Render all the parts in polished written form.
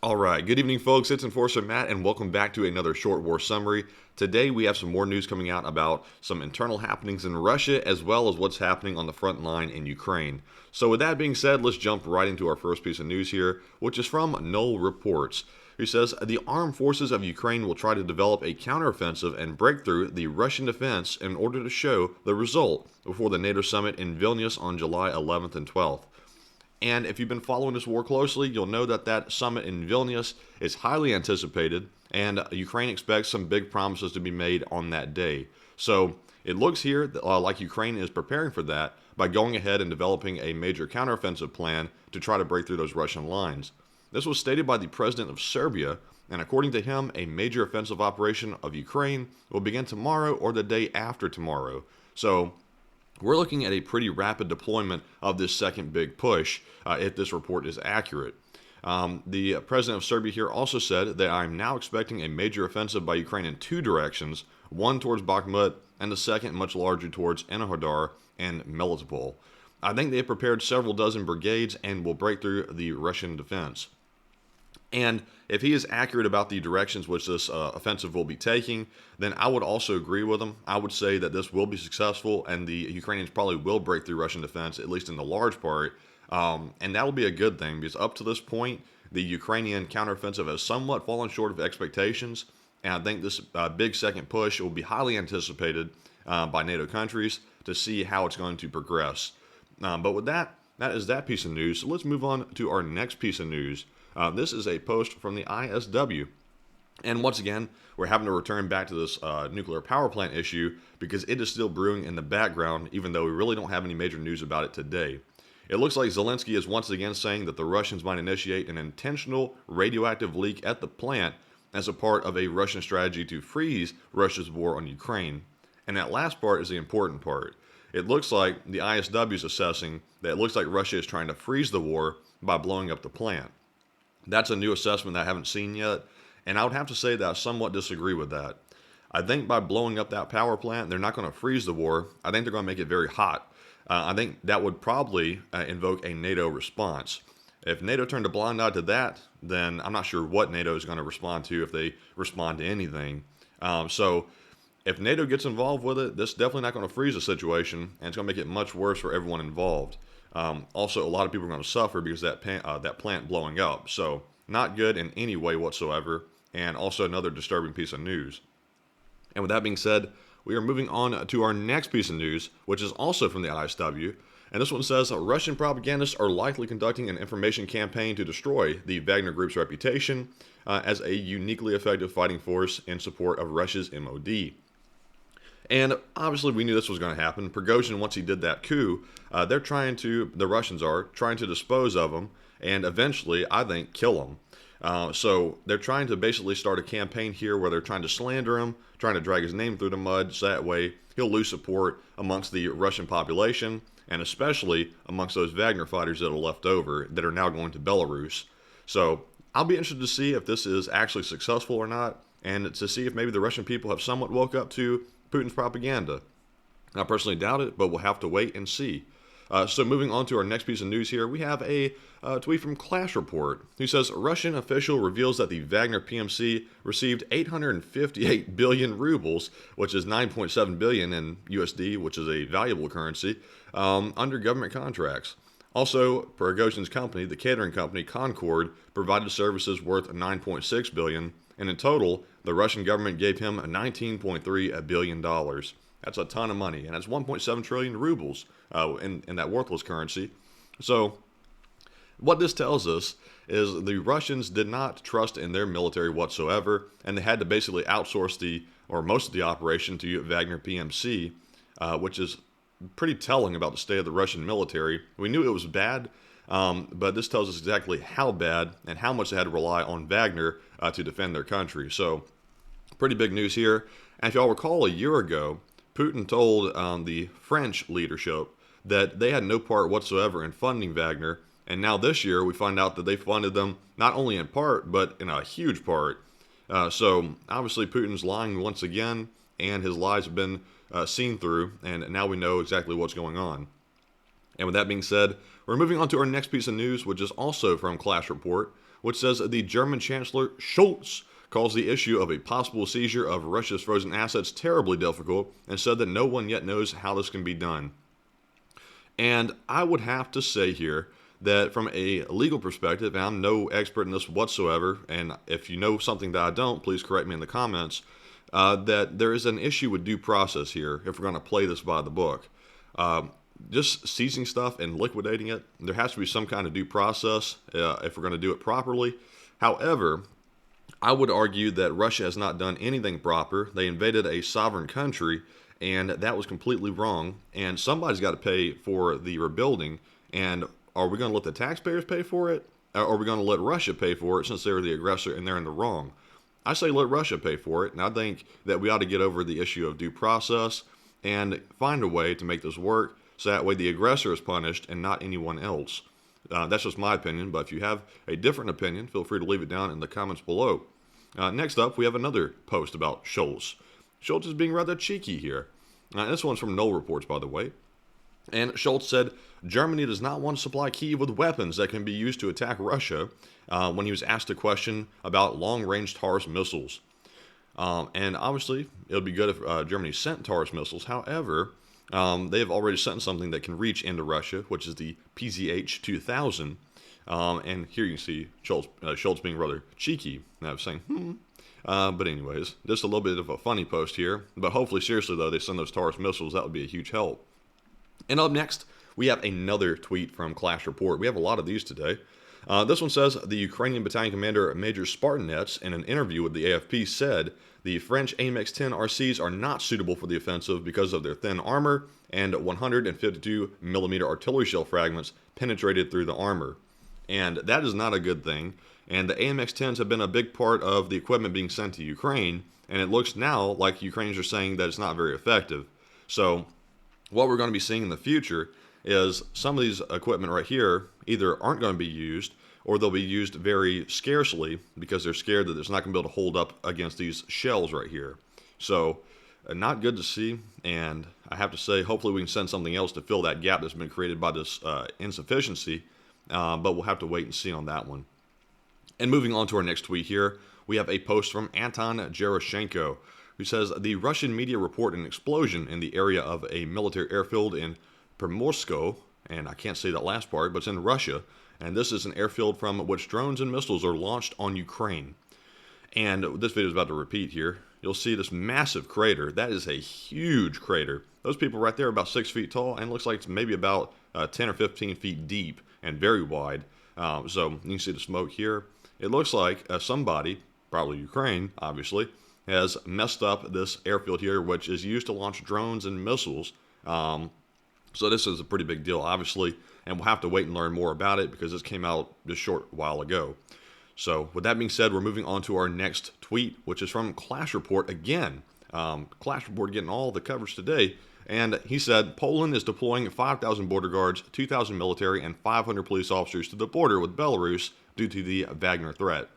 Alright, good evening folks, it's Enforcer Matt and welcome back to another short war summary. Today we have some more news coming out about some internal happenings in Russia as well as what's happening on the front line in Ukraine. So with that being said, let's jump right into our first piece of news here, which is from Null Reports, who says the armed forces of Ukraine will try to develop a counteroffensive and break through the Russian defense in order to show the result before the NATO summit in Vilnius on July 11th and 12th. And if you've been following this war closely, you'll know that that summit in Vilnius is highly anticipated, and Ukraine expects some big promises to be made on that day. So it looks here like Ukraine is preparing for that by going ahead and developing a major counteroffensive plan to try to break through those Russian lines. This was stated by the president of Serbia, and according to him, a major offensive operation of Ukraine will begin tomorrow or the day after tomorrow. So we're looking at a pretty rapid deployment of this second big push if this report is accurate. The president of Serbia here also said that I'm now expecting a major offensive by Ukraine in two directions, one towards Bakhmut and the second much larger towards Enerhodar and Melitopol. I think they have prepared several dozen brigades and will break through the Russian defense. And if he is accurate about the directions which this offensive will be taking, then I would also agree with him. I would say that this will be successful and the Ukrainians probably will break through Russian defense, at least in the large part. And that will be a good thing because up to this point, the Ukrainian counteroffensive has somewhat fallen short of expectations. And I think this big second push will be highly anticipated by NATO countries to see how it's going to progress. But with that, that is that piece of news. So let's move on to our next piece of news. This is a post from the ISW. And once again, we're having to return back to this nuclear power plant issue because it is still brewing in the background, even though we really don't have any major news about it today. It looks like Zelensky is once again saying that the Russians might initiate an intentional radioactive leak at the plant as a part of a Russian strategy to freeze Russia's war on Ukraine. And that last part is the important part. It looks like the ISW is assessing that it looks like Russia is trying to freeze the war by blowing up the plant. That's a new assessment that I haven't seen yet, and I would have to say that I somewhat disagree with that. I think by blowing up that power plant, they're not going to freeze the war. I think they're going to make it very hot. I think that would probably invoke a NATO response. If NATO turned a blind eye to that, then I'm not sure what NATO is going to respond to if they respond to anything. So if NATO gets involved with it, this is definitely not going to freeze the situation, and it's going to make it much worse for everyone involved. Also, a lot of people are going to suffer because of that plant blowing up. So, not good in any way whatsoever, and also another disturbing piece of news. And with that being said, we are moving on to our next piece of news, which is also from the ISW. And this one says Russian propagandists are likely conducting an information campaign to destroy the Wagner Group's reputation as a uniquely effective fighting force in support of Russia's MOD. And obviously, we knew this was going to happen. Prigozhin, once he did that coup, the Russians are trying to dispose of him and eventually, I think, kill him. So they're trying to basically start a campaign here where they're trying to slander him, trying to drag his name through the mud, so that way he'll lose support amongst the Russian population and especially amongst those Wagner fighters that are left over that are now going to Belarus. So I'll be interested to see if this is actually successful or not, and to see if maybe the Russian people have somewhat woke up to Putin's propaganda. I personally doubt it, but we'll have to wait and see. So moving on to our next piece of news here, we have a tweet from Clash Report, who says Russian official reveals that the Wagner PMC received 858 billion rubles, which is 9.7 billion in USD, which is a valuable currency, under government contracts. Also, Prigozhin's company, the catering company Concord, provided services worth 9.6 billion, and in total, the Russian government gave him $19.3 billion. That's a ton of money, and that's 1.7 trillion rubles in that worthless currency. So, what this tells us is the Russians did not trust in their military whatsoever, and they had to basically outsource most of the operation to Wagner PMC, which is pretty telling about the state of the Russian military. We knew it was bad, but this tells us exactly how bad and how much they had to rely on Wagner to defend their country. So, pretty big news here. And if y'all recall, a year ago, Putin told the French leadership that they had no part whatsoever in funding Wagner. And now this year, we find out that they funded them not only in part, but in a huge part. So obviously, Putin's lying once again, and his lies have been seen through, and now we know exactly what's going on. And with that being said, we're moving on to our next piece of news, which is also from Clash Report, which says the German Chancellor Schultz calls the issue of a possible seizure of Russia's frozen assets terribly difficult and said that no one yet knows how this can be done. And I would have to say here that from a legal perspective, and I'm no expert in this whatsoever, and if you know something that I don't, please correct me in the comments, that there is an issue with due process here if we're going to play this by the book. Just seizing stuff and liquidating it, there has to be some kind of due process if we're going to do it properly. However, I would argue that Russia has not done anything proper. They invaded a sovereign country, and that was completely wrong. And somebody's got to pay for the rebuilding. And are we going to let the taxpayers pay for it? Or are we going to let Russia pay for it since they're the aggressor and they're in the wrong? I say let Russia pay for it. And I think that we ought to get over the issue of due process and find a way to make this work so that way the aggressor is punished and not anyone else. That's just my opinion, but if you have a different opinion, feel free to leave it down in the comments below. Next up, we have another post about Schultz. Schultz is being rather cheeky here. This one's from Null Reports, by the way. And Schultz said, Germany does not want to supply Kyiv with weapons that can be used to attack Russia when he was asked a question about long-range Taurus missiles. And obviously, it would be good if Germany sent Taurus missiles. However, they have already sent something that can reach into Russia, which is the PZH-2000. And here you can see Schultz being rather cheeky. And I was saying, but anyways, just a little bit of a funny post here. But hopefully, seriously, though, they send those Taurus missiles. That would be a huge help. And up next, we have another tweet from Clash Report. We have a lot of these today. This one says, the Ukrainian battalion commander Major Spartanets, in an interview with the AFP, said the French AMX-10 RCs are not suitable for the offensive because of their thin armor and 152mm artillery shell fragments penetrated through the armor. And that is not a good thing. And the AMX-10s have been a big part of the equipment being sent to Ukraine. And it looks now like Ukrainians are saying that it's not very effective. So what we're going to be seeing in the future is some of these equipment right here either aren't going to be used or they'll be used very scarcely because they're scared that it's not going to be able to hold up against these shells right here. So not good to see, and I have to say hopefully we can send something else to fill that gap that's been created by this insufficiency, but we'll have to wait and see on that one. And moving on to our next tweet here, we have a post from Anton Geroshenko, who says the Russian media report an explosion in the area of a military airfield in Primorsko, and I can't say that last part, but it's in Russia, and this is an airfield from which drones and missiles are launched on Ukraine. And this video is about to repeat here. You'll see this massive crater. That is a huge crater. Those people right there are about 6 feet tall, and looks like it's maybe about 10 or 15 feet deep and very wide. So you can see the smoke here. It looks like somebody, probably Ukraine, obviously, has messed up this airfield here, which is used to launch drones and missiles. So this is a pretty big deal, obviously, and we'll have to wait and learn more about it because this came out just a short while ago. So with that being said, we're moving on to our next tweet, which is from Clash Report again. Clash Report getting all the coverage today. And he said, Poland is deploying 5,000 border guards, 2,000 military, and 500 police officers to the border with Belarus due to the Wagner threat.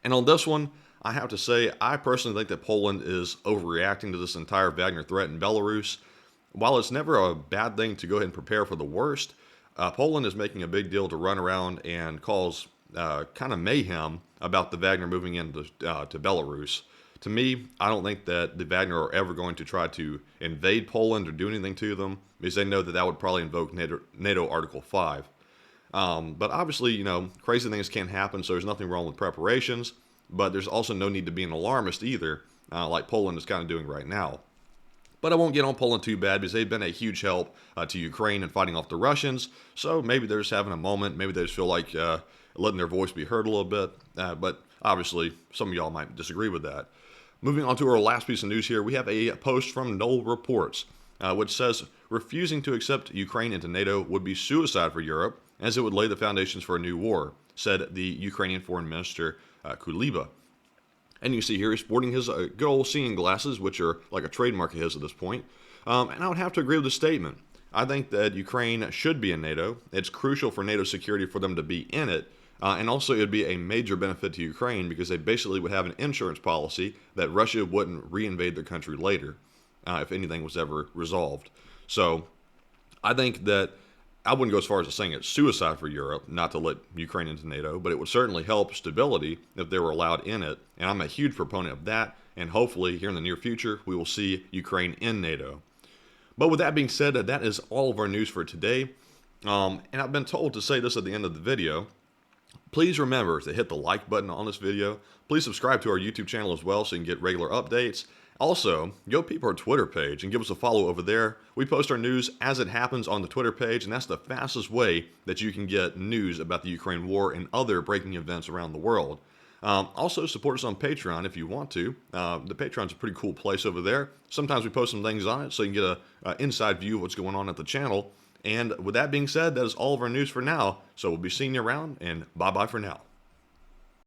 And on this one, I have to say, I personally think that Poland is overreacting to this entire Wagner threat in Belarus. While it's never a bad thing to go ahead and prepare for the worst, Poland is making a big deal to run around and cause kind of mayhem about the Wagner moving into to Belarus. To me, I don't think that the Wagner are ever going to try to invade Poland or do anything to them because they know that that would probably invoke NATO Article 5. But obviously, you know, crazy things can happen, so there's nothing wrong with preparations. But there's also no need to be an alarmist either, like Poland is kind of doing right now. But I won't get on Poland too bad because they've been a huge help to Ukraine in fighting off the Russians. So maybe they're just having a moment. Maybe they just feel like letting their voice be heard a little bit. But obviously, some of y'all might disagree with that. Moving on to our last piece of news here, we have a post from Null Reports, which says, refusing to accept Ukraine into NATO would be suicide for Europe, as it would lay the foundations for a new war, said the Ukrainian Foreign Minister Kuleba. And you see here he's sporting his good old seeing glasses, which are like a trademark of his at this point. And I would have to agree with the statement. I think that Ukraine should be in NATO. It's crucial for NATO security for them to be in it. And also it would be a major benefit to Ukraine because they basically would have an insurance policy that Russia wouldn't reinvade their country later if anything was ever resolved. So I think that I wouldn't go as far as saying it's suicide for Europe not to let Ukraine into NATO, but it would certainly help stability if they were allowed in it. And I'm a huge proponent of that. And hopefully, here in the near future, we will see Ukraine in NATO. But with that being said, that is all of our news for today. And I've been told to say this at the end of the video. Please remember to hit the like button on this video. Please subscribe to our YouTube channel as well so you can get regular updates. Also, go peep our Twitter page and give us a follow over there. We post our news as it happens on the Twitter page, and that's the fastest way that you can get news about the Ukraine war and other breaking events around the world. Also, support us on Patreon if you want to. The Patreon's a pretty cool place over there. Sometimes we post some things on it so you can get an inside view of what's going on at the channel. And with that being said, that is all of our news for now. So we'll be seeing you around, and bye-bye for now.